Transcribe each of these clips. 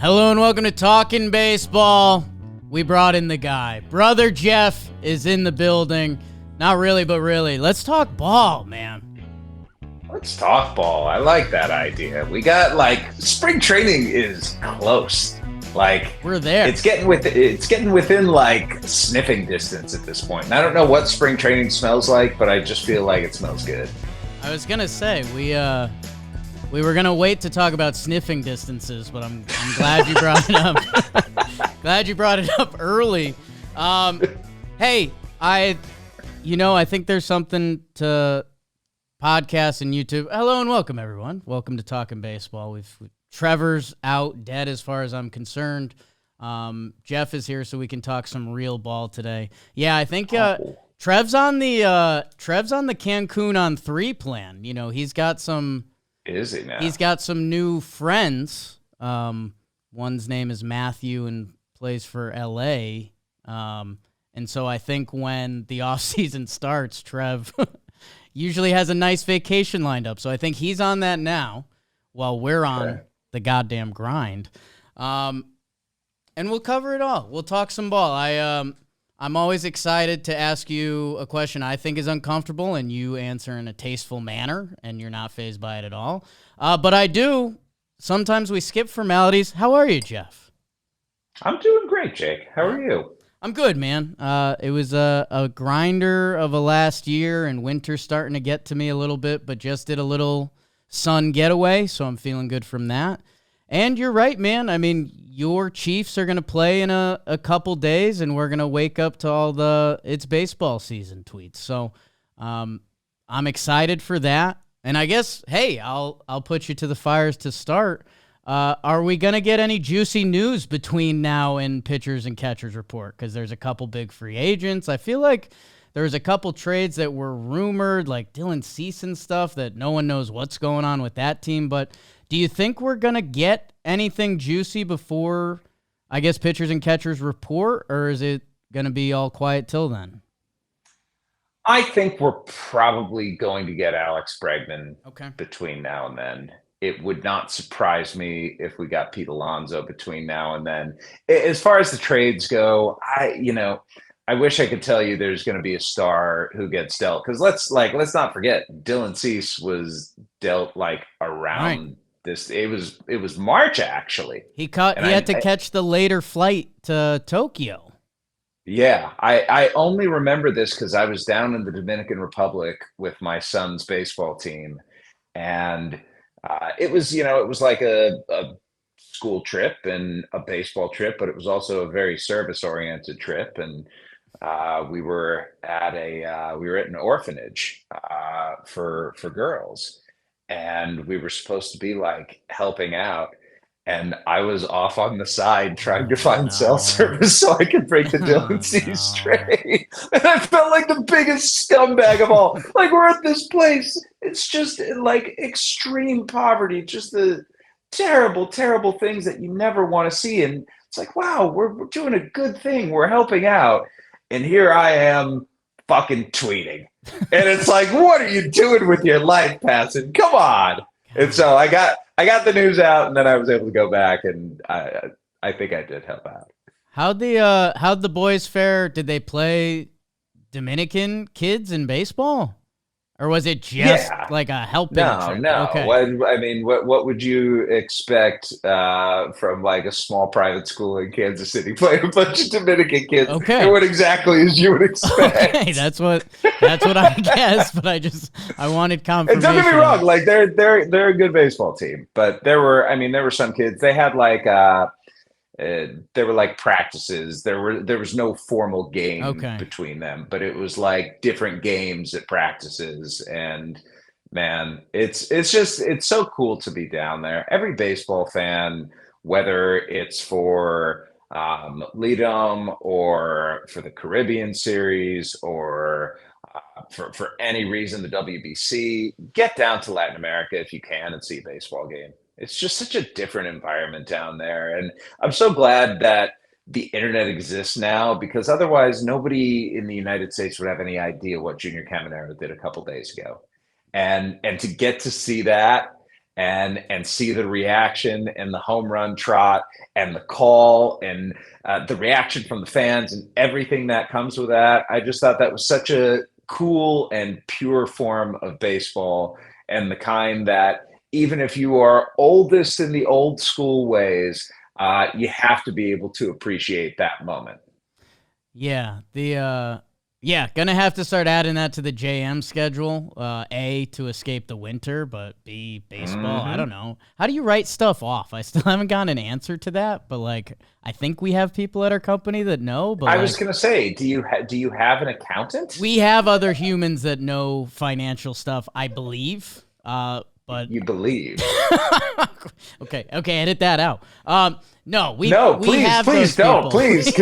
Hello and welcome to Talkin Baseball. We brought in the guy. Brother Jeff is in the building. Not really, but really. Let's talk ball, man. Let's talk ball. I like that idea. We got spring training is close. We're there. It's getting within sniffing distance at this point. And I don't know what spring training smells like, but I just feel like it smells good. I was gonna say we were gonna wait to talk about sniffing distances, but I'm glad you brought it up. Glad you brought it up early. Hey, I think there's something to podcasts and YouTube. Hello and welcome, everyone. Welcome to Talkin Baseball. Trevor's out, dead as far as I'm concerned. Jeff is here, so we can talk some real ball today. Yeah, I think Trev's on the Cancun on 3 plan. You know, he's got some. Is it now? He's got some new friends. One's name is Matthew and plays for LA. And so I think when the offseason starts, Trev usually has a nice vacation lined up. So I think he's on that now while we're on the goddamn grind. And we'll cover it all. We'll talk some ball. I'm always excited to ask you a question I think is uncomfortable and you answer in a tasteful manner and you're not fazed by it at all. But I do. Sometimes we skip formalities. How are you, Jeff? I'm doing great, Jake. How are you? I'm good, man. It was a grinder of a last year, and winter's starting to get to me a little bit, but just did a little sun getaway, so I'm feeling good from that. And you're right, man. I mean, your Chiefs are going to play in a couple days, and we're going to wake up to all the "it's baseball season" tweets. So I'm excited for that. And I guess, hey, I'll put you to the fires to start. Are we going to get any juicy news between now and pitchers and catchers report? Because there's a couple big free agents. I feel like there was a couple trades that were rumored, like Dylan Cease and stuff, that no one knows what's going on with that team. But do you think we're going to get anything juicy before, I guess, pitchers and catchers report? Or is it going to be all quiet till then? I think we're probably going to get Alex Bregman between now and then. It would not surprise me if we got Pete Alonso between now and then. As far as the trades go, I wish I could tell you there's going to be a star who gets dealt, because let's not forget Dylan Cease was dealt around this. It was March actually. He had to catch the later flight to Tokyo. Yeah, I only remember this because I was down in the Dominican Republic with my son's baseball team, and it was like a school trip and a baseball trip, but it was also a very service-oriented trip. And we were at an orphanage for girls, and we were supposed to be helping out. And I was off on the side trying to find cell service so I could break the Dylan Cease trade. And I felt like the biggest scumbag of all. We're at this place. It's just extreme poverty, just the terrible, terrible things that you never want to see. And it's wow, we're doing a good thing. We're helping out. And here I am fucking tweeting. And it's what are you doing with your life, Passan? Come on. And so I got the news out, and then I was able to go back, and I think I did help out. How'd the boys fare? Did they play Dominican kids in baseball, or was it just a helping trip? No. Okay. What would you expect from a small private school in Kansas City playing a bunch of Dominican kids? Okay. And what exactly as you would expect? Okay, that's what I guess. But I wanted confirmation. And don't get me wrong, they're a good baseball team, but there were some kids. They had there were practices. There was no formal game between them, but it was different games at practices. And man, it's so cool to be down there. Every baseball fan, whether it's for LIDOM or for the Caribbean Series or for any reason, the WBC, get down to Latin America if you can and see a baseball game. It's just such a different environment down there. And I'm so glad that the internet exists now, because otherwise nobody in the United States would have any idea what Junior Caminero did a couple days ago. And to get to see that and see the reaction and the home run trot and the call and the reaction from the fans and everything that comes with that. I just thought that was such a cool and pure form of baseball, and the kind that even if you are oldest in the old school ways, you have to be able to appreciate that moment. Yeah, gonna have to start adding that to the JM schedule. A, to escape the winter, but B, baseball. I don't know. How do you write stuff off? I still haven't gotten an answer to that, but like, I think we have people at our company that know. But I was gonna say, do you have an accountant? We have other humans that know financial stuff, I believe. But you believe? okay, edit that out. No, we please, have please those don't. people. Please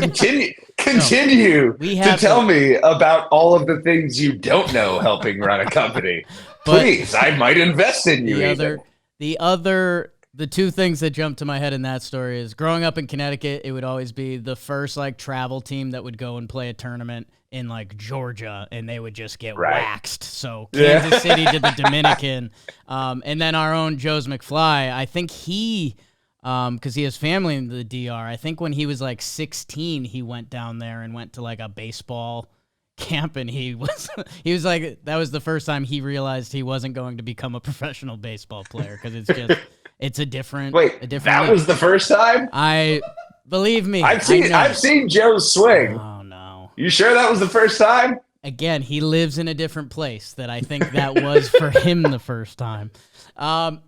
continue to tell me about all of the things you don't know helping run a company. Please, I might invest in you. The two things that jumped to my head in that story is growing up in Connecticut, it would always be the first like travel team that would go and play a tournament in like Georgia, and they would just get waxed. So Kansas City did the Dominican, and then our own Joe's McFly. I think he, because he has family in the DR. I think when he was like 16, he went down there and went to like a baseball camp, and he was like, that was the first time he realized he wasn't going to become a professional baseball player, because it's just. It's a different. That league. Was the first time? Believe me. I've seen Joe swing. Oh no! You sure that was the first time? Again, he lives in a different place. That I think that was for him the first time. Love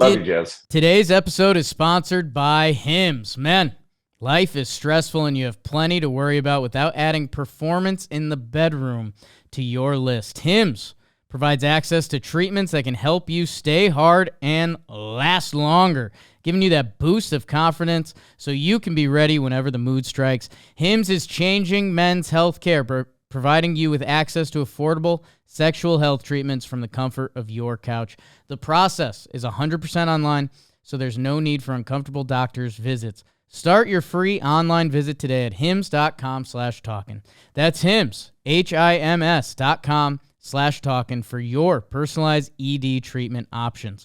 you, Jez. Today's episode is sponsored by Hims. Men, life is stressful, and you have plenty to worry about without adding performance in the bedroom to your list. Hims provides access to treatments that can help you stay hard and last longer, giving you that boost of confidence so you can be ready whenever the mood strikes. Hims is changing men's health care, providing you with access to affordable sexual health treatments from the comfort of your couch. The process is 100% online, so there's no need for uncomfortable doctor's visits. Start your free online visit today at hims.com/talkin. That's Hims, HIMS.com/talkin for your personalized ED treatment options.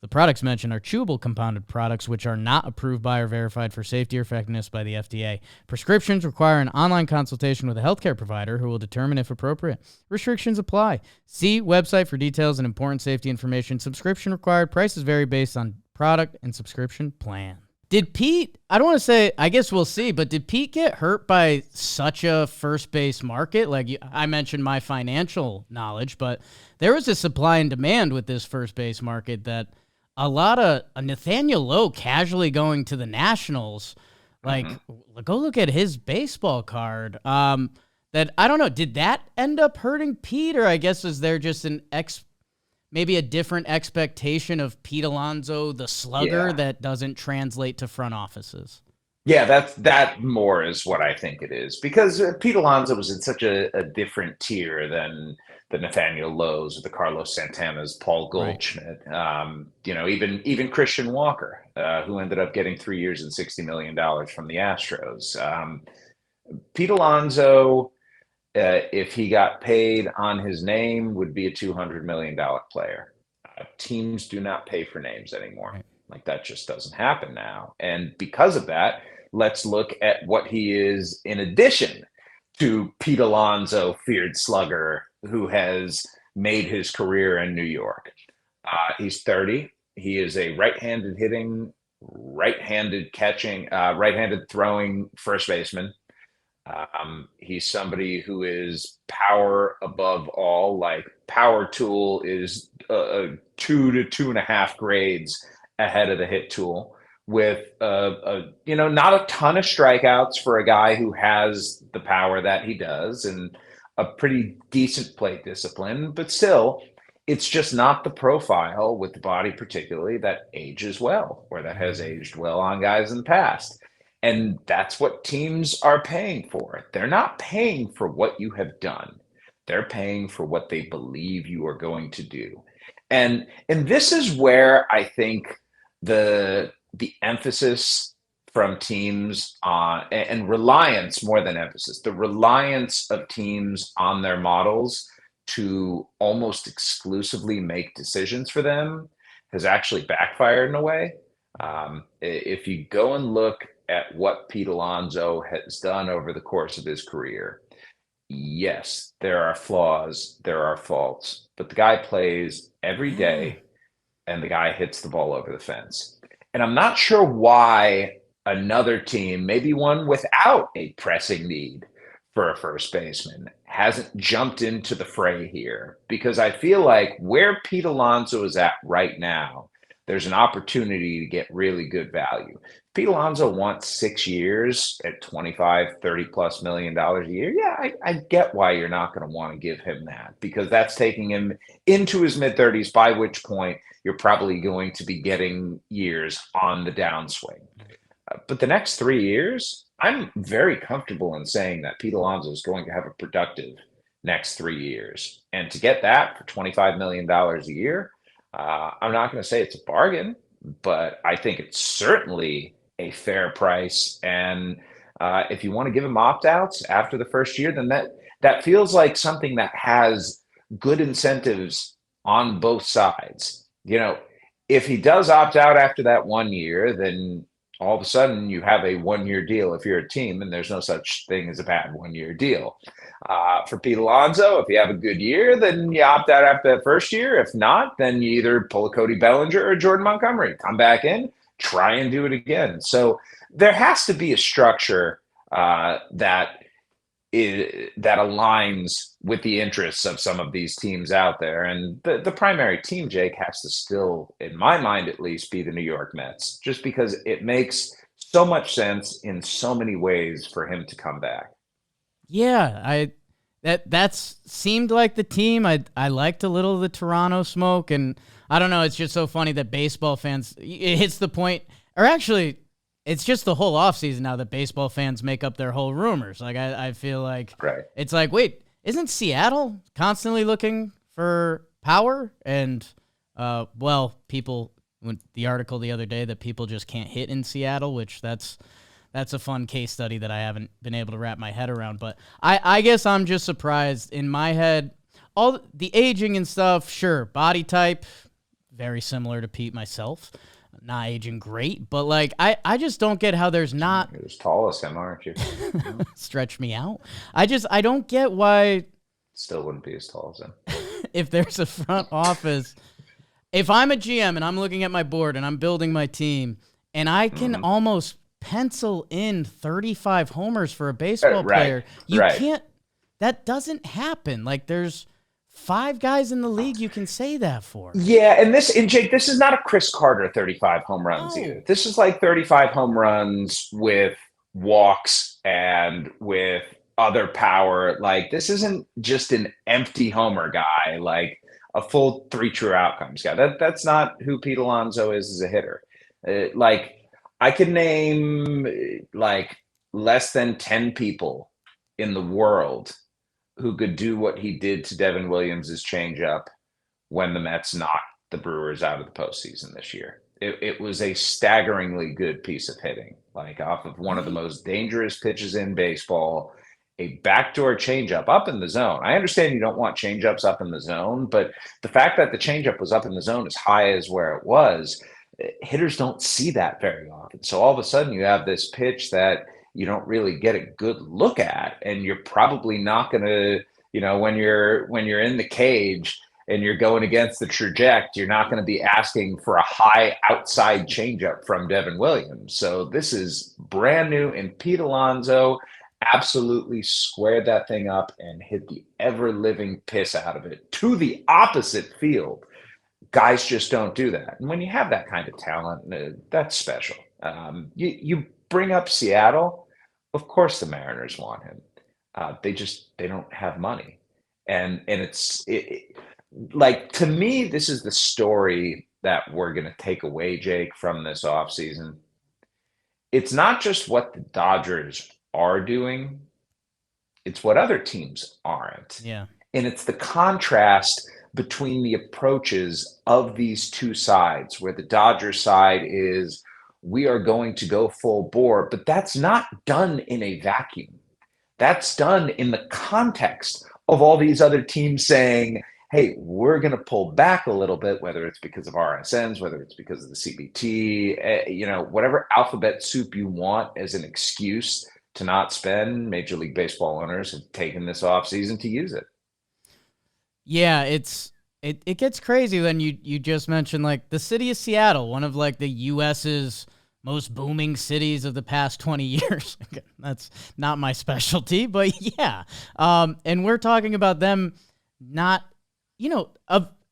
The products mentioned are chewable compounded products which are not approved by or verified for safety or effectiveness by the FDA. Prescriptions require an online consultation with a healthcare provider who will determine if appropriate. Restrictions apply. See website for details and important safety information. Subscription required. Prices vary based on product and subscription plan. Did Pete, I don't want to say, I guess we'll see, but did Pete get hurt by such a first base market? Like I mentioned my financial knowledge, but there was a supply and demand with this first base market that a lot of Nathaniel Lowe casually going to the Nationals, like go look at his baseball card. That I don't know, did that end up hurting Pete, or I guess is there just maybe a different expectation of Pete Alonso, the slugger, that doesn't translate to front offices? Yeah, that more is what I think it is, because Pete Alonso was in such a different tier than the Nathaniel Lowe's or the Carlos Santana's, Paul Goldschmidt, even Christian Walker, who ended up getting 3 years and $60 million from the Astros. Pete Alonso, if he got paid on his name, would be a $200 million player. Teams do not pay for names anymore. Right. Like that just doesn't happen now. And because of that, let's look at what he is in addition to Pete Alonso, feared slugger, who has made his career in New York. He's 30. He is a right-handed hitting, right-handed catching, right-handed throwing first baseman. He's somebody who is power above all. Like power tool is 2 to 2.5 grades ahead of the hit tool, with not a ton of strikeouts for a guy who has the power that he does, and a pretty decent plate discipline, but still it's just not the profile with the body particularly that ages well, or that has aged well on guys in the past. And that's what teams are paying for. They're not paying for what you have done. They're paying for what they believe you are going to do. And this is where I think the emphasis from teams on, and reliance more than emphasis, the reliance of teams on their models to almost exclusively make decisions for them has actually backfired in a way. If you go and look at what Pete Alonso has done over the course of his career, yes, there are flaws, there are faults, but the guy plays every Yeah. day and the guy hits the ball over the fence. And I'm not sure why another team, maybe one without a pressing need for a first baseman, hasn't jumped into the fray here, because I feel like where Pete Alonso is at right now, there's an opportunity to get really good value. Pete Alonso wants 6 years at 25, 30 plus $1 million a year. Yeah, I get why you're not going to want to give him that, because that's taking him into his mid 30s, by which point you're probably going to be getting years on the downswing. But the next 3 years, I'm very comfortable in saying that Pete Alonso is going to have a productive next 3 years. And to get that for $25 million a year, I'm not going to say it's a bargain, but I think it's certainly a fair price. And if you want to give him opt-outs after the first year, then that feels like something that has good incentives on both sides. If he does opt out after that 1 year, then all of a sudden you have a 1 year deal if you're a team, and there's no such thing as a bad 1 year deal. For Pete Alonso, if you have a good year, then you opt out after that first year. If not, then you either pull a Cody Bellinger or Jordan Montgomery, come back in, try and do it again. So there has to be a structure that aligns with the interests of some of these teams out there. And the primary team, Jake, has to still, in my mind at least, be the New York Mets, just because it makes so much sense in so many ways for him to come back. Yeah, that's seemed like the team. I liked a little of the Toronto smoke, and I don't know, it's just so funny that baseball fans, it hits the point, or actually it's just the whole offseason now that baseball fans make up their whole rumors. Like, I feel like It's like, wait, isn't Seattle constantly looking for power? And, people, went the article the other day that people just can't hit in Seattle, which that's a fun case study that I haven't been able to wrap my head around. But I guess I'm just surprised in my head. All the aging and stuff, sure, body type, very similar to Pete myself. Not aging great, but like I just don't get how there's not. You're as tall as him, aren't you? Stretch me out. I don't get why. Still wouldn't be as tall as him. If there's a front office, if I'm a GM and I'm looking at my board and I'm building my team, and I can almost pencil in 35 homers for a baseball player, you can't. That doesn't happen. Like, there's 5 guys in the league you can say that for. Yeah, and Jake, this is not a Chris Carter 35 home runs either. This is like 35 home runs with walks and with other power. Like, this isn't just an empty homer guy, like a full 3 true outcomes guy. That's not who Pete Alonso is as a hitter. I can name like less than 10 people in the world who could do what he did to Devin Williams' changeup when the Mets knocked the Brewers out of the postseason this year. It was a staggeringly good piece of hitting, like off of one of the most dangerous pitches in baseball, a backdoor changeup up in the zone. I understand you don't want changeups up in the zone, but the fact that the changeup was up in the zone as high as where it was, hitters don't see that very often. So all of a sudden you have this pitch that you don't really get a good look at, and you're probably not going to, when you're in the cage and you're going against the trajectory, you're not going to be asking for a high outside changeup from Devin Williams. So this is brand new, and Pete Alonso absolutely squared that thing up and hit the ever-living piss out of it to the opposite field. Guys just don't do that. And when you have that kind of talent, that's special. You bring up Seattle. Of course the Mariners want him. They don't have money. And like, to me, this is the story that we're going to take away, Jake, from this offseason. It's not just what the Dodgers are doing. It's what other teams aren't. Yeah. And it's the contrast between the approaches of these two sides, where the Dodgers side is, we are going to go full bore, but that's not done in a vacuum. That's done in the context of all these other teams saying, hey, we're going to pull back a little bit, whether it's because of RSNs, whether it's because of the CBT, whatever alphabet soup you want as an excuse to not spend. Major League Baseball owners have taken this offseason to use it. Yeah, it gets crazy when you just mentioned like the city of Seattle, one of like the US's most booming cities of the past 20 years. That's not my specialty, but yeah. And we're talking about them not,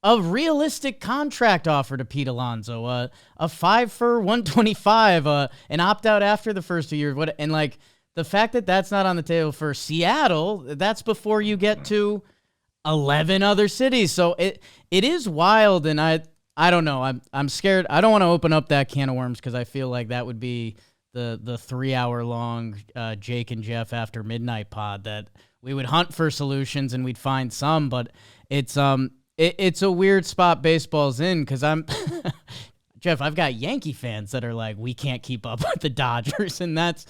a realistic contract offer to Pete Alonso, a 5 for 125, an opt out after the first 2 years. And like the fact that that's not on the table for Seattle, that's before you get to 11 other cities. So it is wild, and I don't know. I'm scared. I don't want to open up that can of worms because I feel like that would be the 3-hour long Jake and Jeff after midnight pod that we would hunt for solutions and we'd find some, but it's a weird spot baseball's in because Jeff, I've got Yankee fans that are like, we can't keep up with the Dodgers, and that's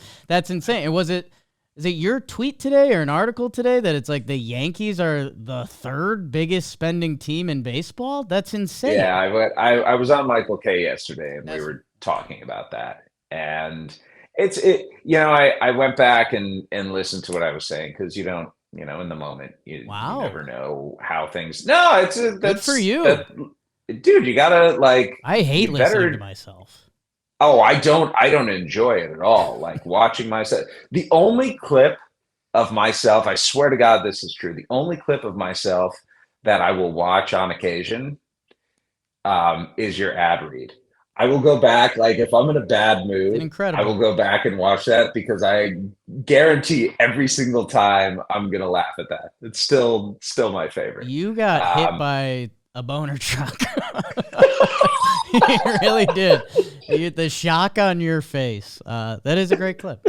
insane. Is it your tweet today or an article today that it's like the Yankees are the third biggest spending team in baseball? That's insane. Yeah, I was on Michael K yesterday, and we were talking about that. And I went back and listened to what I was saying because you don't, in the moment, you never know how things. No, that's good for you, dude. You gotta like. I hate listening to myself. Oh, I don't enjoy it at all. Like watching myself. The only clip of myself, I swear to God, this is true. The only clip of myself that I will watch on occasion is your ad read. I will go back, like if I'm in a bad mood, I will go back and watch that because I guarantee every single time I'm gonna laugh at that. It's still my favorite. You got hit by a boner truck. You really did. The shock on your face. That is a great clip.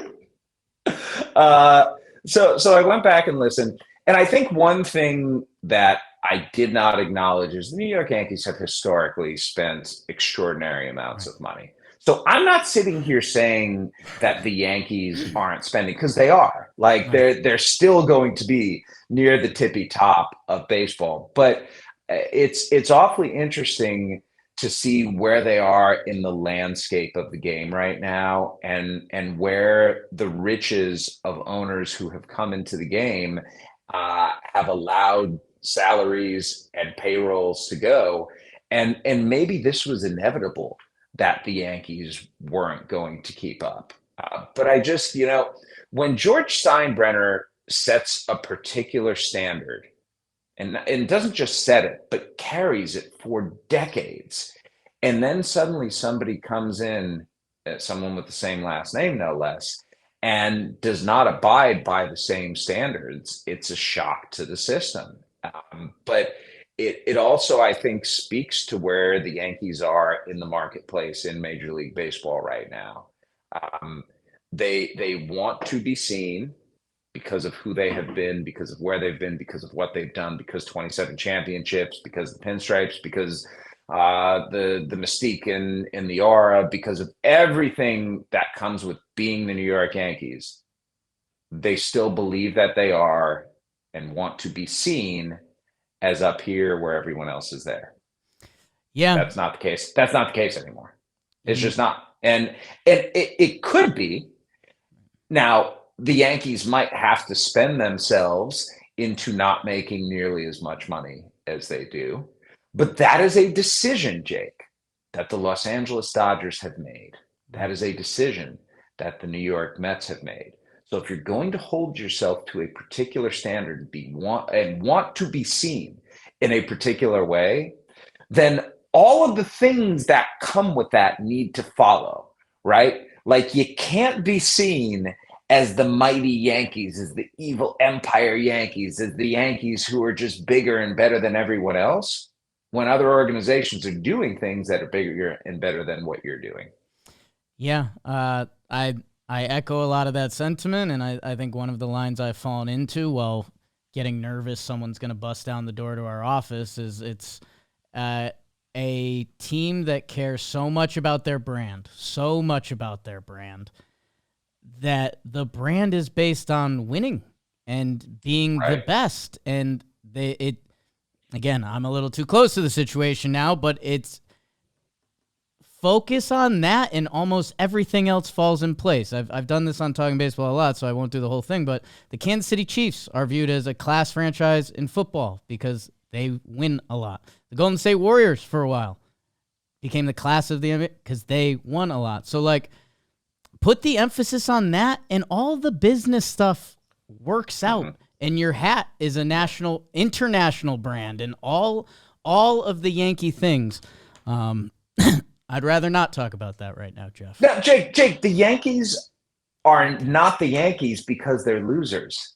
So I went back and listened, and I think one thing that I did not acknowledge is the New York Yankees have historically spent extraordinary amounts of money. So I'm not sitting here saying that the Yankees aren't spending, because they are. Like they're still going to be near the tippy top of baseball. But it's awfully interesting to see where they are in the landscape of the game right now, and where the riches of owners who have come into the game have allowed salaries and payrolls to go. And maybe this was inevitable that the Yankees weren't going to keep up. But I just, when George Steinbrenner sets a particular standard, and doesn't just set it, but carries it for decades, and then suddenly somebody comes in, someone with the same last name, no less, and does not abide by the same standards, it's a shock to the system. But it also, I think, speaks to where the Yankees are in the marketplace in Major League Baseball right now. They want to be seen because of who they have been, because of where they've been, because of what they've done, because 27 championships, because the pinstripes, because the mystique and the aura, because of everything that comes with being the New York Yankees. They still believe that they are and want to be seen as up here where everyone else is there. Yeah. That's not the case. That's not the case anymore. It's just not. And it could be. Now, the Yankees might have to spend themselves into not making nearly as much money as they do. But that is a decision, Jake, that the Los Angeles Dodgers have made. That is a decision that the New York Mets have made. So if you're going to hold yourself to a particular standard and want to be seen in a particular way, then all of the things that come with that need to follow, right? Like you can't be seen as the mighty Yankees, as the evil empire Yankees, as the Yankees who are just bigger and better than everyone else, when other organizations are doing things that are bigger and better than what you're doing. Yeah, I echo a lot of that sentiment, and I think one of the lines I've fallen into while getting nervous someone's going to bust down the door to our office is it's a team that cares so much about their brand, that the brand is based on winning and being the best, and Again, I'm a little too close to the situation now, but it's focus on that and almost everything else falls in place. I've done this on Talking Baseball a lot, so I won't do the whole thing, but the Kansas City Chiefs are viewed as a class franchise in football because they win a lot. The Golden State Warriors for a while became the class of the NBA because they won a lot. So, like, put the emphasis on that, and all the business stuff works out. And your hat is a international brand, and all of the Yankee things. I'd rather not talk about that right now, Jeff. Now, Jake, the Yankees are not the Yankees because they're losers.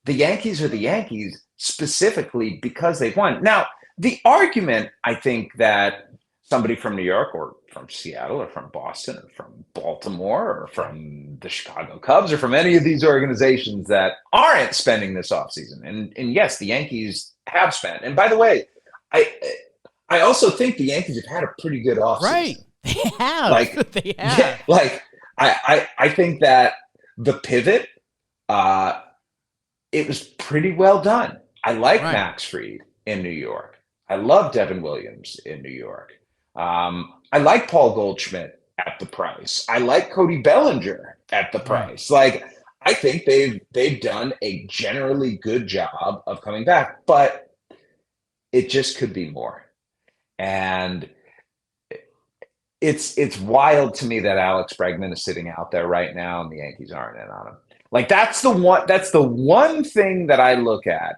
The Yankees are the Yankees specifically because they've won. Now, the argument, I think, that somebody from New York or from Seattle or from Boston or from Baltimore or from the Chicago Cubs or from any of these organizations that aren't spending this offseason. And yes, the Yankees have spent. And by the way, I also think the Yankees have had a pretty good offseason. Right. They have. They have. Yeah, like I think that the pivot, it was pretty well done. I like Max Fried in New York. I love Devin Williams in New York. I like Paul Goldschmidt at the price. I like Cody Bellinger at the price. Like, I think they've done a generally good job of coming back, but it just could be more. And it's wild to me that Alex Bregman is sitting out there right now and the Yankees aren't in on him. Like, that's the one thing that I look at.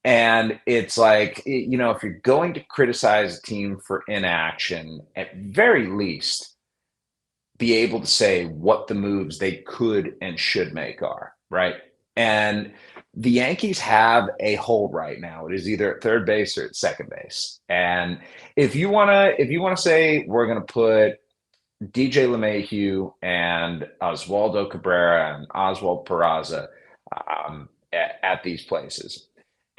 And it's like, you know, if you're going to criticize a team for inaction, at very least, be able to say what the moves they could and should make are, right? And the Yankees have a hole right now. It is either at third base or at second base. And if you wanna say we're gonna put DJ LeMahieu and Oswaldo Cabrera and Oswald Peraza at these places,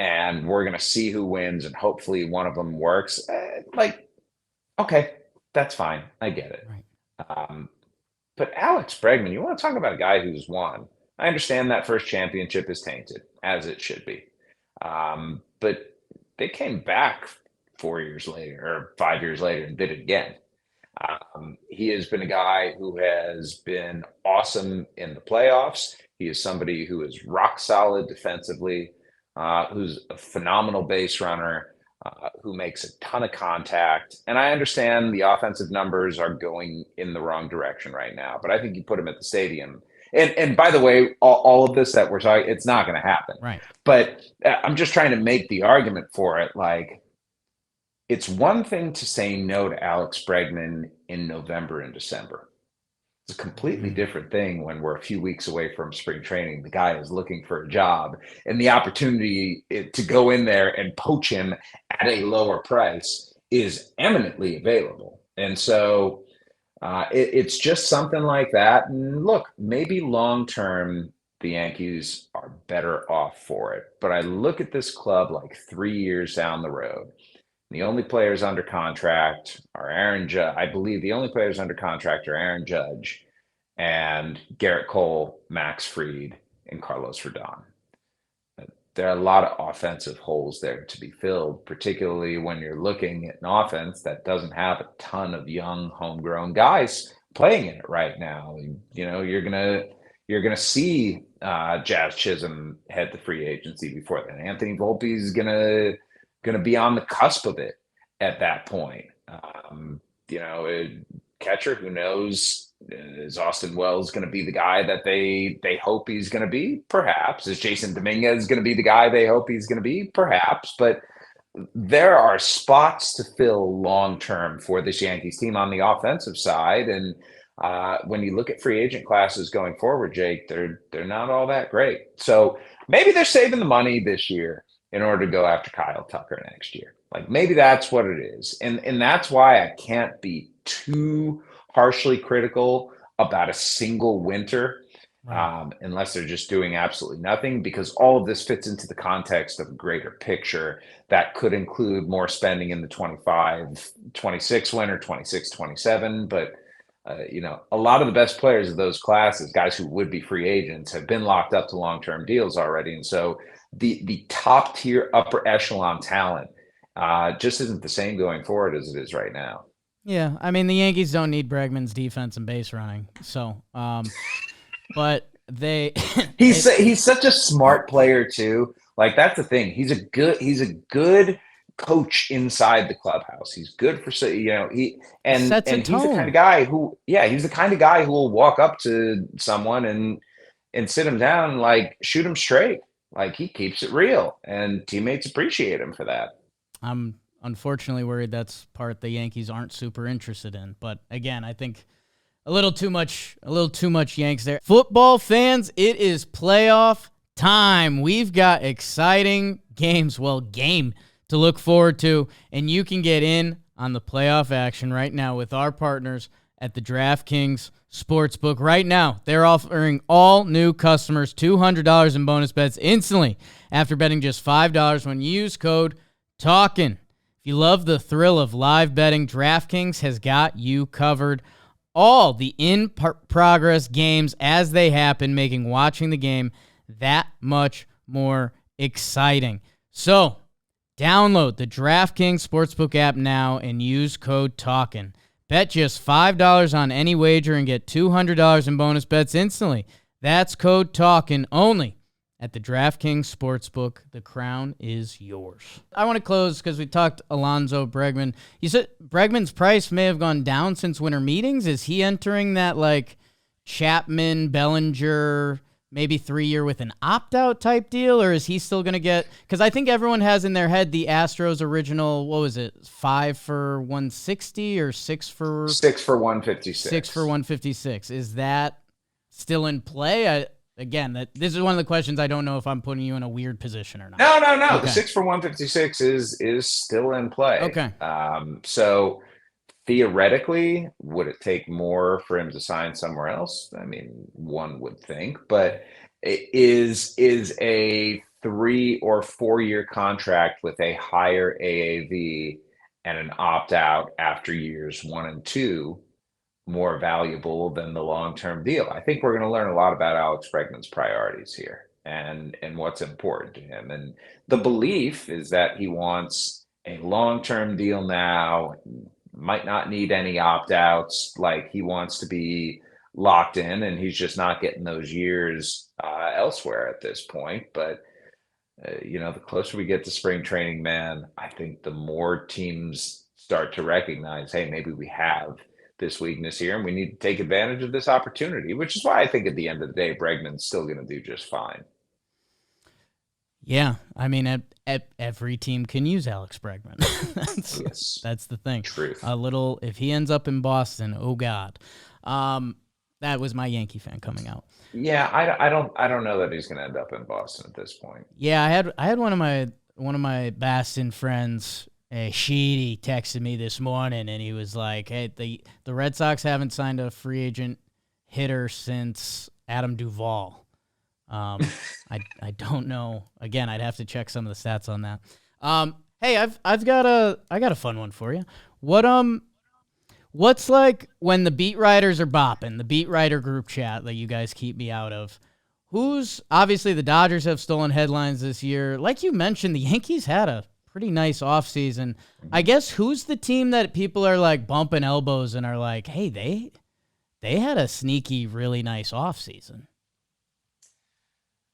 and we're going to see who wins, and hopefully one of them works. Like, okay, that's fine. I get it. Right. But Alex Bregman, you want to talk about a guy who's won. I understand that first championship is tainted, as it should be. But they came back 4 years later or 5 years later and did it again. He has been a guy who has been awesome in the playoffs. He is somebody who is rock solid defensively. Who's a phenomenal base runner, who makes a ton of contact. And I understand the offensive numbers are going in the wrong direction right now, but I think you put him at the stadium. And by the way, all of this that we're talking, it's not going to happen. Right. But I'm just trying to make the argument for it. Like, it's one thing to say no to Alex Bregman in November and December. It's a completely different thing when we're a few weeks away from spring training. The guy is looking for a job, and the opportunity to go in there and poach him at a lower price is eminently available. And so it's just something like that. And look, maybe long-term, the Yankees are better off for it. But I look at this club like 3 years down the road. The only players under contract are Aaron Judge. I believe the only players under contract are Aaron Judge and Garrett Cole, Max Fried, and Carlos Rodon. There are a lot of offensive holes there to be filled, particularly when you're looking at an offense that doesn't have a ton of young, homegrown guys playing in it right now. You know, you're gonna see Jazz Chisholm head to free agency before then. Anthony Volpe is gonna be on the cusp of it at that point. Catcher, who knows, is Austin Wells going to be the guy that they hope he's going to be? Perhaps. Is Jason Dominguez going to be the guy they hope he's going to be? Perhaps. But there are spots to fill long-term for this Yankees team on the offensive side. And when you look at free agent classes going forward, Jake, they're not all that great. So maybe they're saving the money this year in order to go after Kyle Tucker next year. Like, maybe that's what it is. And that's why I can't be too harshly critical about a single winter, unless they're just doing absolutely nothing, because all of this fits into the context of a greater picture that could include more spending in the 25-26 winter, 26-27. But, a lot of the best players of those classes, guys who would be free agents, have been locked up to long-term deals already. And so the top tier upper echelon talent just isn't the same going forward as it is right now. Yeah, I mean the Yankees don't need Bregman's defense and base running, so but they He's such a smart player too. Like that's the thing. He's a good coach inside the clubhouse. He's good for he he and sets a and he's the kind of tone. guy who he's the kind of guy who will walk up to someone and sit him down and like shoot him straight. Like he keeps it real and teammates appreciate him for that. I'm unfortunately worried that's part the Yankees aren't super interested in, but again, I think a little too much Yanks there. Football fans, it is playoff time. We've got exciting game to look forward to, and you can get in on the playoff action right now with our partners at the DraftKings Sportsbook. Right now, they're offering all new customers $200 in bonus bets instantly after betting just $5 when you use code TALKIN. If you love the thrill of live betting, DraftKings has got you covered. All the in-progress games as they happen, making watching the game that much more exciting. So, download the DraftKings Sportsbook app now and use code TALKIN. Bet just $5 on any wager and get $200 in bonus bets instantly. That's code TALKIN only at the DraftKings Sportsbook. The crown is yours. I want to close because we talked Alonso, Bregman. You said Bregman's price may have gone down since winter meetings. Is he entering that like Chapman, Bellinger, maybe 3-year with an opt-out type deal, or is he still going to get – because I think everyone has in their head the Astros original, what was it, 5 for 160 or 6 for – 6 for 156. 6 for 156. Is that still in play? Again, this is one of the questions I don't know if I'm putting you in a weird position or not. No. Okay. The 6 for 156 is still in play. Okay. So theoretically, would it take more for him to sign somewhere else? I mean, one would think, but it is a 3 or 4-year contract with a higher AAV and an opt out after years 1 and 2 more valuable than the long-term deal? I think we're going to learn a lot about Alex Bregman's priorities here and what's important to him. And the belief is that he wants a long-term deal now, might not need any opt-outs, like he wants to be locked in, and he's just not getting those years elsewhere at this point. But the closer we get to spring training, man, I think the more teams start to recognize, hey, maybe we have this weakness here, and we need to take advantage of this opportunity, which is why I think at the end of the day, Bregman's still going to do just fine. Yeah, I mean, every team can use Alex Bregman. That's the thing. Truth. If he ends up in Boston, oh God, that was my Yankee fan coming out. Yeah, I don't know that he's going to end up in Boston at this point. Yeah, I had one of my Boston friends. Sheedy texted me this morning, and he was like, hey, the Red Sox haven't signed a free agent hitter since Adam Duvall. I don't know. Again, I'd have to check some of the stats on that. Hey, I got a fun one for you. What's like when the beat writers are bopping, the beat writer group chat that you guys keep me out of? Obviously the Dodgers have stolen headlines this year. Like you mentioned, the Yankees had a pretty nice offseason. I guess who's the team that people are like bumping elbows and are like, hey, they had a sneaky, really nice offseason?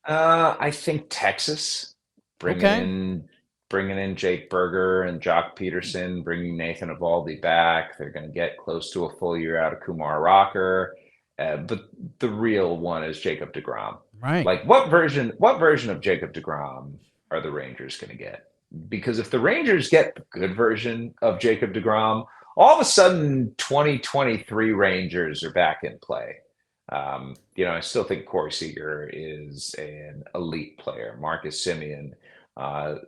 I think Texas bringing in Jake Berger and Jock Peterson, bringing Nathan Eovaldi back. They're going to get close to a full year out of Kumar Rocker. But the real one is Jacob deGrom. Right. Like what version of Jacob deGrom are the Rangers going to get? Because if the Rangers get the good version of Jacob deGrom, all of a sudden 2023 Rangers are back in play. I still think Corey Seager is an elite player. Marcus Semien,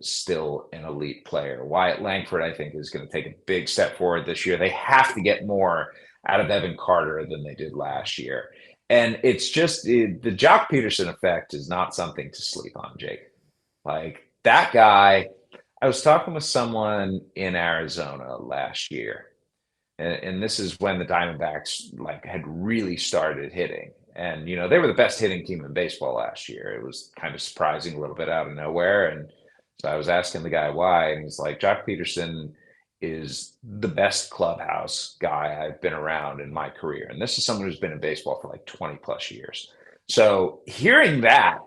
still an elite player. Wyatt Langford, I think, is going to take a big step forward this year. They have to get more out of Evan Carter than they did last year. And it's just the Jock Peterson effect is not something to sleep on, Jake. Like that guy, I was talking with someone in Arizona last year, and this is when the Diamondbacks had really started hitting. And, they were the best hitting team in baseball last year. It was kind of surprising, a little bit out of nowhere. And So I was asking the guy why, and he's like, Jock Peterson is the best clubhouse guy I've been around in my career. And this is someone who's been in baseball for like 20 plus years. So hearing that,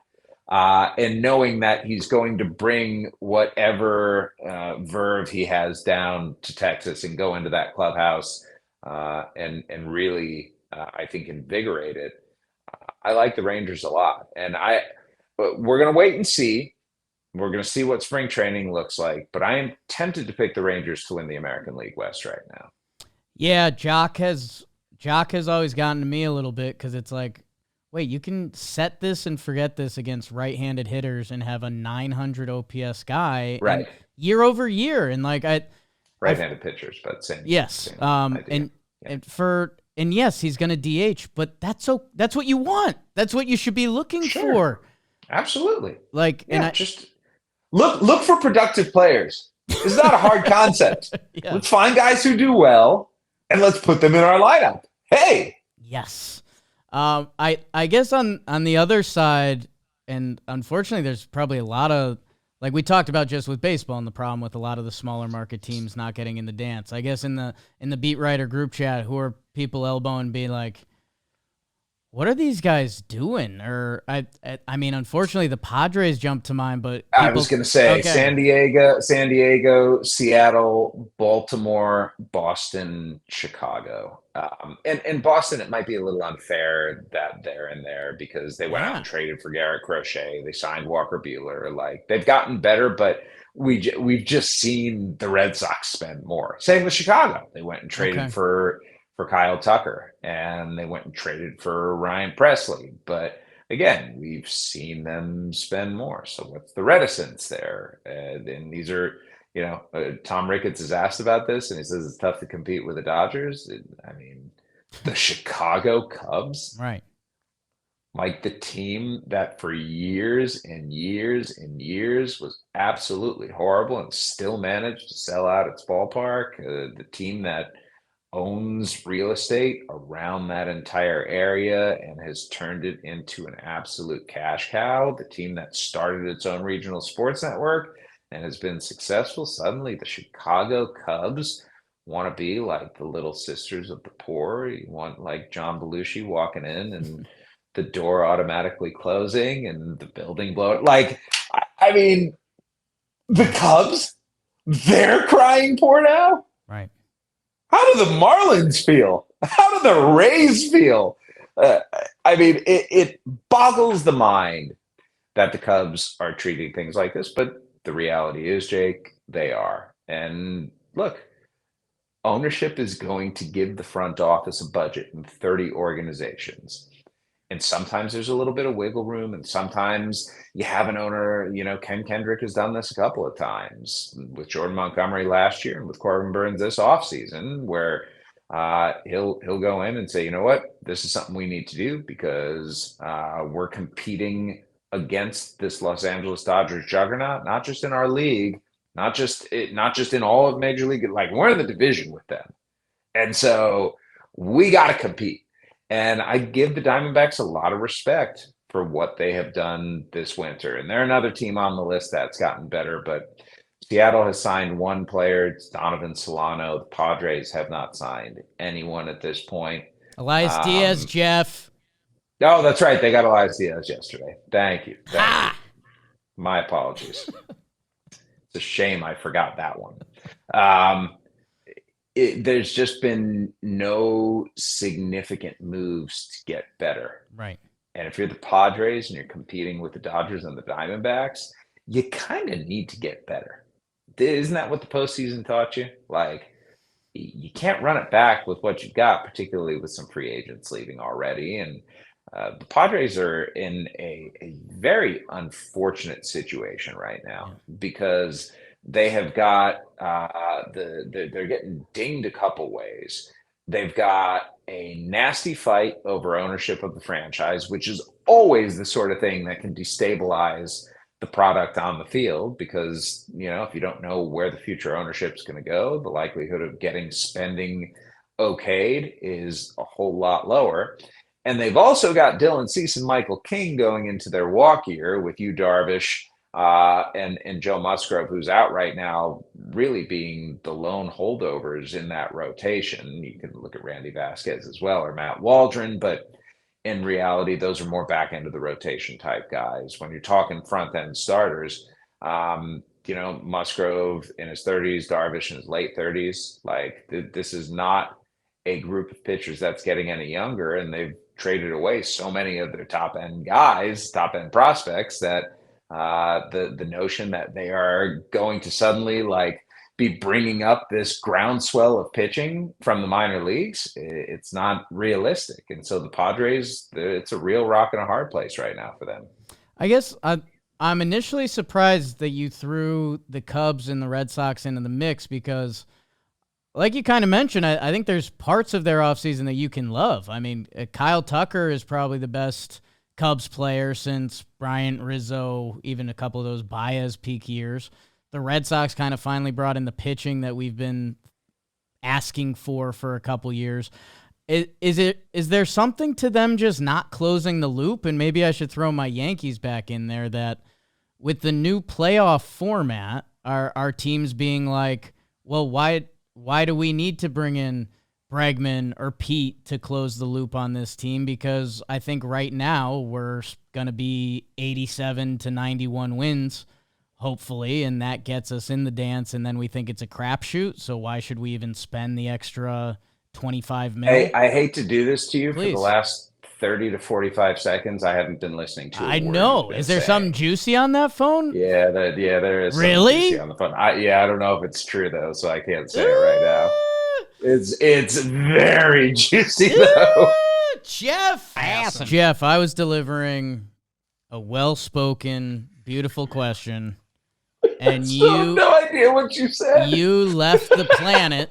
and knowing that he's going to bring whatever verve he has down to Texas and go into that clubhouse and really, I think, invigorate it. I like the Rangers a lot, and we're going to wait and see. We're going to see what spring training looks like, but I am tempted to pick the Rangers to win the American League West right now. Yeah, Jock has always gotten to me a little bit because it's like, wait, you can set this and forget this against right-handed hitters and have a 900 OPS guy, right? Year over year, and like right-handed pitchers, but same. Yes, same idea. And yes, he's going to DH, but that's what you want. That's what you should be looking for. Absolutely. Like, yeah, and just look for productive players. It's not a hard concept. Yeah. Let's find guys who do well and let's put them in our lineup. Hey. Yes. I guess on the other side, and unfortunately, there's probably a lot of, like we talked about just with baseball and the problem with a lot of the smaller market teams not getting in the dance. I guess in the beat writer group chat, who are people elbowing, being like, what are these guys doing? Or I mean, unfortunately, the Padres jumped to mind, but I was going to say San Diego, Seattle, Baltimore, Boston, Chicago, and Boston. It might be a little unfair that they're in there because they went out and traded for Garrett Crochet. They signed Walker Buehler. Like, they've gotten better, but we've just seen the Red Sox spend more. Same with Chicago. They went and traded for Kyle Tucker, and they went and traded for Ryan Presley. But again, we've seen them spend more. So what's the reticence there? And these are, Tom Ricketts is asked about this, and he says it's tough to compete with the Dodgers. I mean, the Chicago Cubs, right? Like the team that for years and years and years was absolutely horrible and still managed to sell out its ballpark. The team that owns real estate around that entire area and has turned it into an absolute cash cow. The team that started its own regional sports network and has been successful. Suddenly the Chicago Cubs want to be like the little sisters of the poor. You want like John Belushi walking in and the door automatically closing and the building blowing. Like, I mean, the Cubs, they're crying poor now. Right. How do the Marlins feel? How do the Rays feel? I mean, it boggles the mind that the Cubs are treating things like this, but the reality is, Jake, they are. And look, ownership is going to give the front office a budget in 30 organizations. And sometimes there's a little bit of wiggle room, and sometimes you have an owner, Ken Kendrick has done this a couple of times with Jordan Montgomery last year and with Corbin Burns this offseason, where he'll go in and say, you know what, this is something we need to do because we're competing against this Los Angeles Dodgers juggernaut, not just in our league, not just in all of Major League, like we're in the division with them. And so we got to compete. And I give the Diamondbacks a lot of respect for what they have done this winter. And they're another team on the list that's gotten better, but Seattle has signed one player. It's Donovan Solano. The Padres have not signed anyone at this point. Elias Diaz, Jeff. Oh, that's right. They got Elias Diaz yesterday. Thank you. My apologies. It's a shame I forgot that one. There's just been no significant moves to get better. Right. And if you're the Padres and you're competing with the Dodgers and the Diamondbacks, you kind of need to get better. Isn't that what the postseason taught you? Like, you can't run it back with what you've got, particularly with some free agents leaving already. And the Padres are in a very unfortunate situation right now because they have got they're getting dinged a couple ways. They've got a nasty fight over ownership of the franchise, which is always the sort of thing that can destabilize the product on the field because, if you don't know where the future ownership is going to go, the likelihood of getting spending okayed is a whole lot lower. And they've also got Dylan Cease and Michael King going into their walk year with Yu Darvish and Joe Musgrove, who's out right now, really being the lone holdovers in that rotation. You can look at Randy Vasquez as well, or Matt Waldron, but in reality, those are more back end of the rotation type guys. When you're talking front end starters, Musgrove in his 30s, Darvish in his late 30s. Like this is not a group of pitchers that's getting any younger, and they've traded away so many of their top end guys, top end prospects, that the notion that they are going to suddenly be bringing up this groundswell of pitching from the minor leagues, it's not realistic. And so the Padres, it's a real rock and a hard place right now for them. I guess I'm initially surprised that you threw the Cubs and the Red Sox into the mix because, like you kind of mentioned, I think there's parts of their offseason that you can love. I mean, Kyle Tucker is probably the best Cubs player since Bryant, Rizzo, even a couple of those Baez peak years. The Red Sox kind of finally brought in the pitching that we've been asking for a couple years. Is there something to them just not closing the loop? And maybe I should throw my Yankees back in there, that with the new playoff format, our teams being like, well, why do we need to bring in Bregman or Pete to close the loop on this team? Because I think right now we're going to be 87 to 91 wins, hopefully, and that gets us in the dance, and then we think it's a crapshoot, so why should we even spend the extra 25 million? I hate to do this to you. Please. For the last 30 to 45 seconds, I haven't been listening to it. I know. Is there something juicy on that phone? Yeah, there is. Really? Something juicy on the phone. I don't know if it's true though, so I can't say it right now. It's very juicy though. Jeff Passan. Jeff, I was delivering a well-spoken, beautiful question, and I have no idea what you said. You left the planet,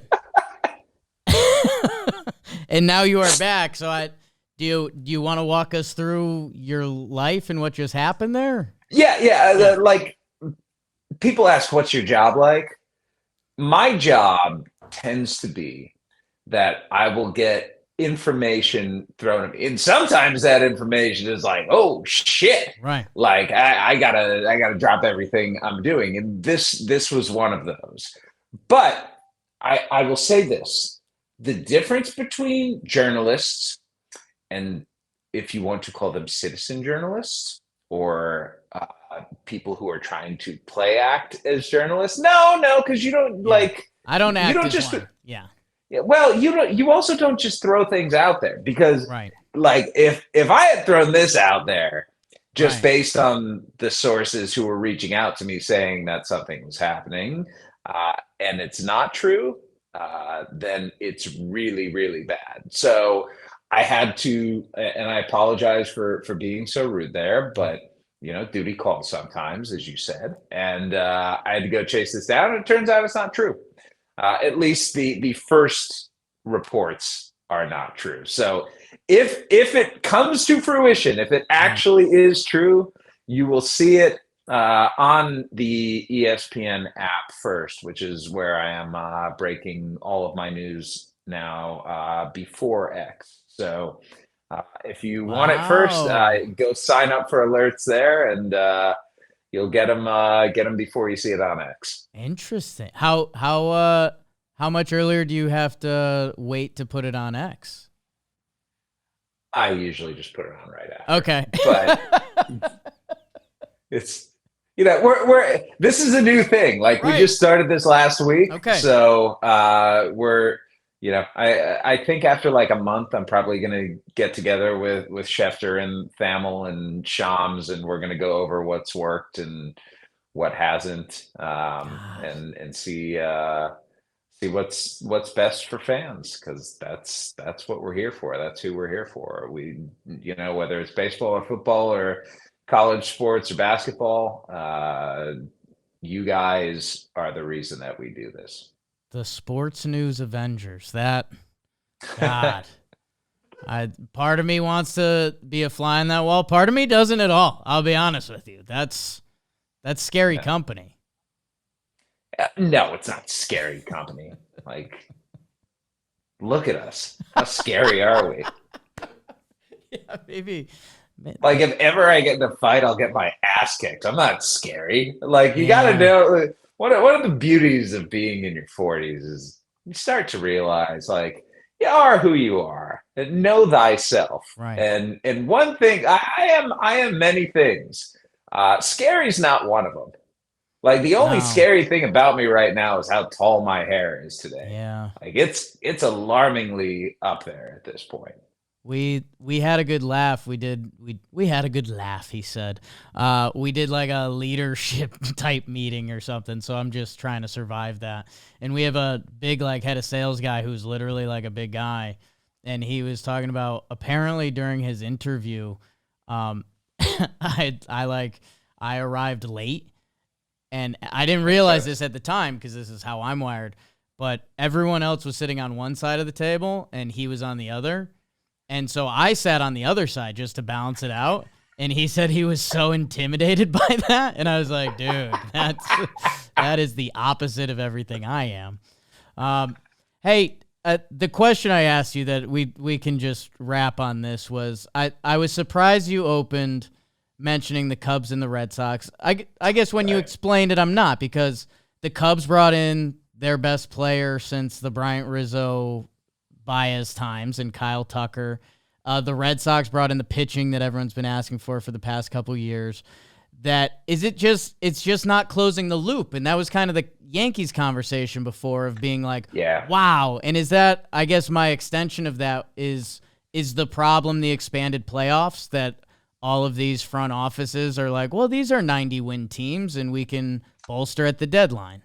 and now you are back. So do you want to walk us through your life and what just happened there? Yeah. Like, people ask, what's your job like? My job tends to be that I will get information thrown at me, and sometimes that information is like, oh shit, right? Like I gotta drop everything I'm doing, and this was one of those. But I will say this: the difference between journalists and, if you want to call them, citizen journalists, or people who are trying to play act as journalists. No, because you don't I don't act. You don't as just one. Yeah. Well, you also don't just throw things out there, because right. Like if I had thrown this out there just based on the sources who were reaching out to me saying that something was happening, and it's not true, then it's really, really bad. So I had to, and I apologize for being so rude there, but duty calls sometimes, as you said, and I had to go chase this down, and it turns out it's not true. At least the first reports are not true. So if it comes to fruition, if it actually is true, you will see it on the ESPN app first, which is where I am breaking all of my news now before X. So if you want it first, go sign up for alerts there, and you'll get them before you see it on X. Interesting. How much earlier do you have to wait to put it on X? I usually just put it on right after. Okay. But it's we're this is a new thing. Like, we just started this last week. Okay. So we're I think after like a month, I'm probably gonna get together with Schefter and Thamel and Shams, and we're gonna go over what's worked and what hasn't, and see what's best for fans, because that's what we're here for. That's who we're here for. We, whether it's baseball or football or college sports or basketball, you guys are the reason that we do this. The Sports News Avengers. That, God, part of me wants to be a fly on that wall. Part of me doesn't at all. I'll be honest with you. That's scary company. No, it's not scary company. Like, look at us. How scary are we? Yeah, Like if ever I get in a fight, I'll get my ass kicked. I'm not scary. Like you got to Yeah, know one of the beauties of being in your 40s is you start to realize like you are who you are and know thyself. right. And one thing I am many things. Scary's not one of them. Like the only No. scary thing about me right now is how tall my hair is today. Yeah. Like it's alarmingly up there at this point. We had a good laugh. We had a good laugh, he said. We did like a leadership type meeting or something, so I'm just trying to survive that. And we have a big like head of sales guy who's literally like a big guy, and he was talking about apparently during his interview, um I arrived late, and I didn't realize Sure. this at the time because this is how I'm wired, but everyone else was sitting on one side of the table and he was on the other. And so I sat on the other side just to balance it out. And he said he was so intimidated by that. And I was like, dude, that is the opposite of everything I am. Hey, the question I asked you that we can just wrap on this was I was surprised you opened mentioning the Cubs and the Red Sox. I guess when you Right. explained it, I'm not, because the Cubs brought in their best player since the Bryant Rizzo Baez times and Kyle Tucker. The Red Sox brought in the pitching that everyone's been asking for the past couple years. That is it just it's just not closing the loop, and that was kind of the Yankees conversation before of being like, Yeah. wow. And is that, I guess my extension of that is the problem the expanded playoffs, that all of these front offices are like, well, these are 90 win teams and we can bolster at the deadline.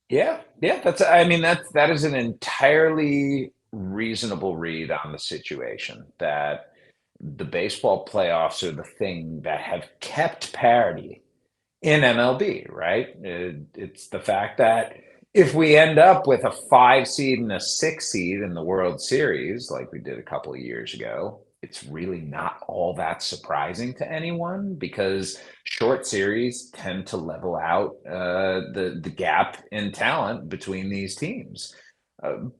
Yeah, yeah, I mean that is an entirely reasonable read on the situation that the baseball playoffs are the thing that have kept parity in MLB, right? It's the fact that if we end up with a 5 seed and a 6 seed in the World Series, like we did a couple of years ago, it's really not all that surprising to anyone because short series tend to level out the gap in talent between these teams.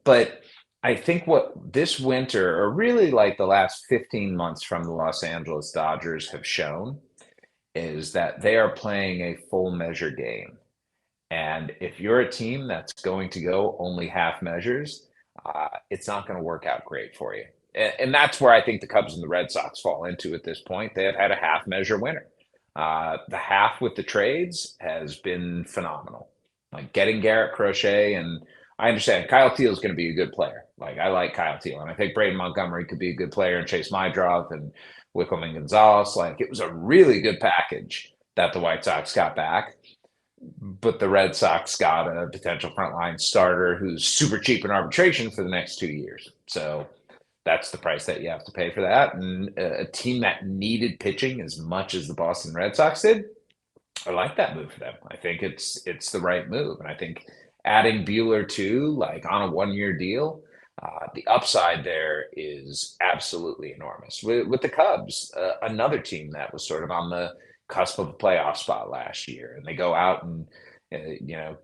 But I think what this winter, or really like the last 15 months from the Los Angeles Dodgers, have shown is that they are playing a full measure game. And if you're a team that's going to go only half measures, it's not going to work out great for you. And that's where I think the Cubs and the Red Sox fall into at this point. They have had a half measure winner. The half with the trades has been phenomenal. Like getting Garrett Crochet, and I understand Kyle Teal is going to be a good player. Like I like Kyle Teal, and I think Braden Montgomery could be a good player, and Chase Mydroth and Wickham and Gonzalez. Like it was a really good package that the White Sox got back, but the Red Sox got a potential frontline starter who's super cheap in arbitration for the next 2 years. So that's the price that you have to pay for that. And a team that needed pitching as much as the Boston Red Sox did, I like that move for them. I think it's the right move, and I think adding Bueller too, like on a 1 year deal, the upside there is absolutely enormous. With the Cubs, another team that was sort of on the cusp of a playoff spot last year, and they go out and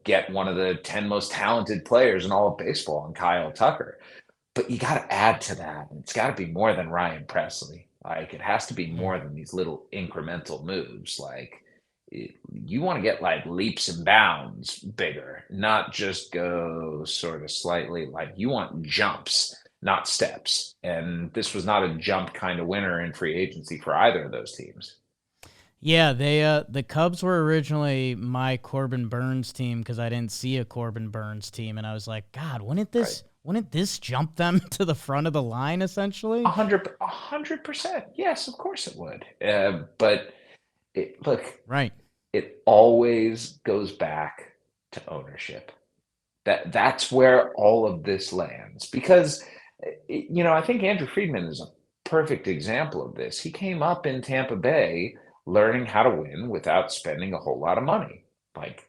get one of the 10 most talented players in all of baseball, and Kyle Tucker. But you got to add to that. It's got to be more than Ryan Presley. Like it has to be Mm. more than these little incremental moves. Like you want to get like leaps and bounds bigger, not just go sort of slightly. Like you want jumps, not steps. And this was not a jump kind of winner in free agency for either of those teams. Yeah, the Cubs were originally my Corbin Burns team because I didn't see a Corbin Burns team, and I was like, God, Right. wouldn't this jump them to the front of the line essentially? 100%. Yes, of course it would. But look, Right. it always goes back to ownership. That's where all of this lands because I think Andrew Friedman is a perfect example of this. He came up in Tampa Bay learning how to win without spending a whole lot of money. Like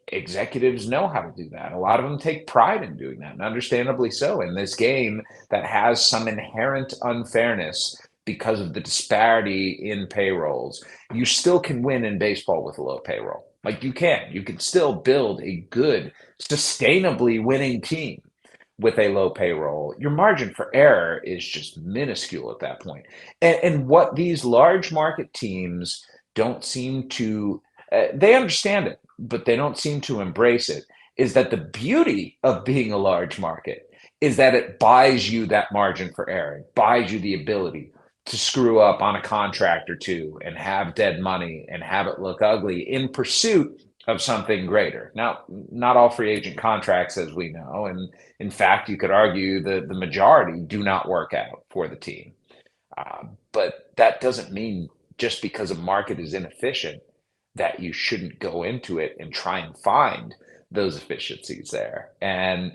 executives know how to do that. A lot of them take pride in doing that, and understandably so. In this game that has some inherent unfairness because of the disparity in payrolls, you still can win in baseball with a low payroll. Like you can still build a good, sustainably winning team with a low payroll, your margin for error is just minuscule at that point. And what these large market teams don't seem to, they understand it, but they don't seem to embrace it, is that the beauty of being a large market is that it buys you that margin for error. It buys you the ability to screw up on a contract or two and have dead money and have it look ugly in pursuit of something greater. Now, not all free agent contracts, as we know, and in fact, you could argue that the majority do not work out for the team. But that doesn't mean just because a market is inefficient that you shouldn't go into it and try and find those efficiencies there. And,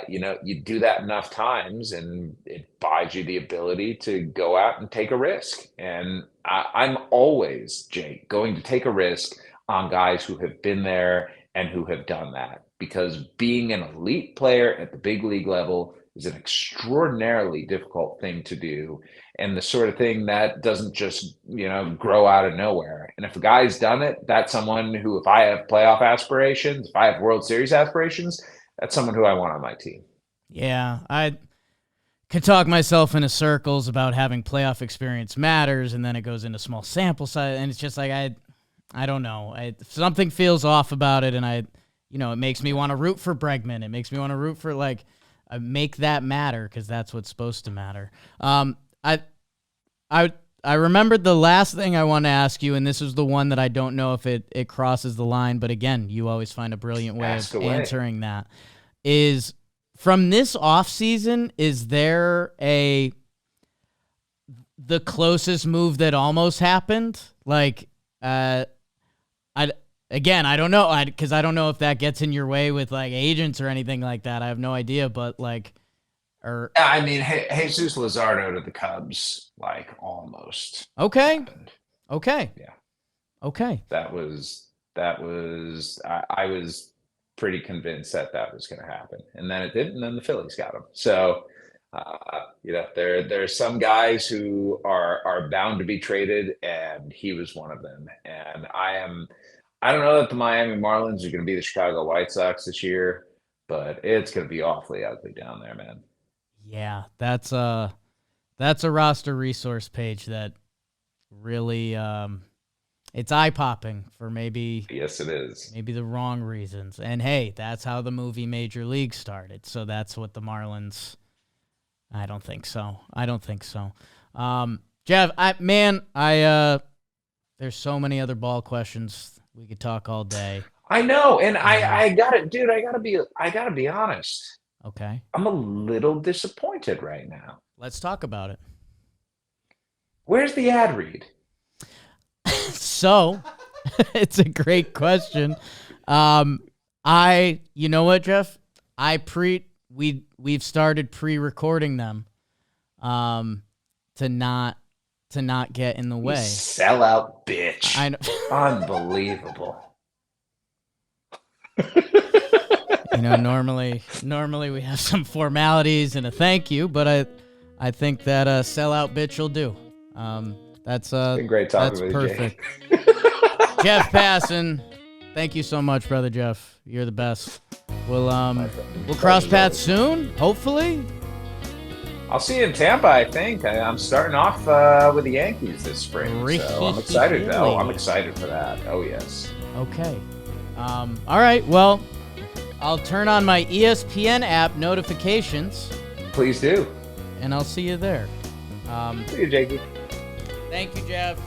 you do that enough times and it buys you the ability to go out and take a risk. And I'm always, Jake, going to take a risk on guys who have been there and who have done that, because being an elite player at the big league level is an extraordinarily difficult thing to do, and the sort of thing that doesn't just, grow out of nowhere. And if a guy's done it, that's someone who, if I have playoff aspirations, if I have World Series aspirations, that's someone who I want on my team. Yeah, I could talk myself into circles about having playoff experience matters, and then it goes into small sample size, and it's just like I don't know. Something feels off about it, and it makes me want to root for Bregman. It makes me want to root for make that matter, because that's what's supposed to matter. I remembered the last thing I want to ask you, and this is the one that I don't know if it crosses the line, but again, you always find a brilliant way of answering that. Is from this offseason, is there the closest move that almost happened? I don't know, because I don't know if that gets in your way with agents or anything like that. I have no idea, but Jesus Luzardo to the Cubs, almost. Okay. Happened. Okay. Yeah. Okay. That was. I was pretty convinced that was going to happen, and then it didn't. And then the Phillies got him. So, there's some guys who are bound to be traded, and he was one of them. And I don't know that the Miami Marlins are going to be the Chicago White Sox this year, but it's going to be awfully ugly down there, man. Yeah, that's a roster resource page that really it's eye-popping for maybe. Yes, it is. Maybe the wrong reasons. And hey, that's how the movie Major League started. So that's what the Marlins. I don't think so. Jeff, there's so many other ball questions. We could talk all day. I know, and I got it, dude. I gotta be honest. Okay. I'm a little disappointed right now. Let's talk about it. Where's the ad read? So, it's a great question. You know what, Jeff? We've started pre-recording them, to not get in the way. Sellout bitch. I know. Unbelievable. Normally we have some formalities and a thank you, but I think that sellout bitch will do. That's been great talking with perfect. You, Jeff Passan, thank you so much, brother Jeff. You're the best. We'll cross paths soon, hopefully. I'll see you in Tampa, I think. I'm starting off with the Yankees this spring, so I'm excited. Oh, I'm excited for that. Oh, yes. Okay. All right, well, I'll turn on my ESPN app notifications. Please do. And I'll see you there. See you, Jakey. Thank you, Jeff.